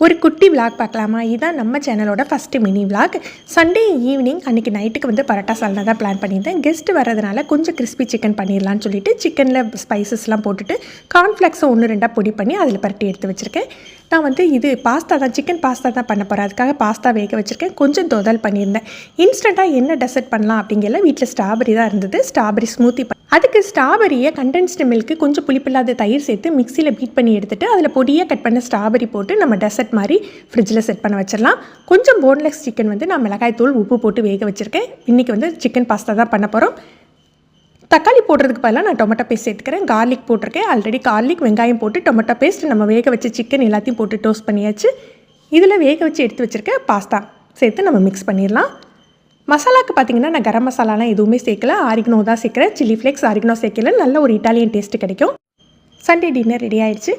ஒரு குட்டி விளாக் பார்க்கலாமா? இதுதான் நம்ம சேனலோட first mini vlog. Sunday evening அன்றைக்கி நைட்டுக்கு வந்து பரோட்டா சால்னா தான் பிளான் பண்ணியிருந்தேன். கெஸ்ட்டு வரதுனால கொஞ்சம் கிறிஸ்பி சிக்கன் பண்ணிடலான்னு சொல்லிட்டு சிக்கனில் ஸ்பைசஸ்லாம் போட்டுட்டு கார்ன்ஃப்ளெக்ஸை 1-2 பொடி பண்ணி அதில் பரட்டி எடுத்து வச்சுருக்கேன். நான் வந்து இது பாஸ்தா தான், சிக்கன் பாஸ்தா தான் பண்ண போகிறேன். அதுக்காக பாஸ்தா வேக வச்சுருக்கேன். கொஞ்சம் தொதல் பண்ணியிருந்தேன். இன்ஸ்டண்ட்டாக என்ன டெசர்ட் பண்ணலாம் அப்படிங்கிற வீட்டில் ஸ்ட்ராபெரி தான் இருந்தது. ஸ்ட்ராபெரி ஸ்மூத்தி அதுக்கு ஸ்ட்ராபெரியை கண்டென்ஸ்டு மில்க்கு கொஞ்சம் புளிப்பில்லாத தயிர் சேர்த்து மிக்சியில் பீட் பண்ணி எடுத்துகிட்டு அதில் பொடியாக கட் பண்ண ஸ்ட்ராபெரி போட்டு நம்ம டெசர்ட் மாதிரி ஃப்ரிட்ஜில் செட் பண்ண வச்சிடலாம். கொஞ்சம் போன்லெஸ் சிக்கன் வந்து நான் மிளகாய் தூள் உப்பு போட்டு வேக வச்சுருக்கேன். இன்றைக்கி வந்து சிக்கன் பாஸ்தா தான் பண்ண போகிறோம். தக்காளி போடுறதுக்கு பதிலாக நான் டொமேட்டோ பேஸ்ட் சேர்த்துக்கிறேன். கார்லிக் போட்டிருக்கேன். ஆல்ரெடி கார்லிக் வெங்காயம் போட்டு டொமேட்டோ பேஸ்ட் நம்ம வேக வச்ச சிக்கன் எல்லாத்தையும் போட்டு டோஸ்ட் பண்ணியாச்சு. இதில் வேக வச்சு எடுத்து வச்சுருக்க பாஸ்தா சேர்த்து நம்ம மிக்ஸ் பண்ணிடலாம். மசாலாவுக்கு பார்த்திங்கன்னா நான் கரம் மசாலாலாம் எதுவுமே சேர்க்கல, ஆரிகனோ தான் சேர்க்குறேன். சில்லி ஃப்ளேக்ஸ் ஆரிகனோ சேர்க்கல. நல்ல ஒரு இட்டாலியன் டேஸ்ட்டு கிடைக்கும். சண்டே டின்னர் ரெடி ஆயிடுச்சு.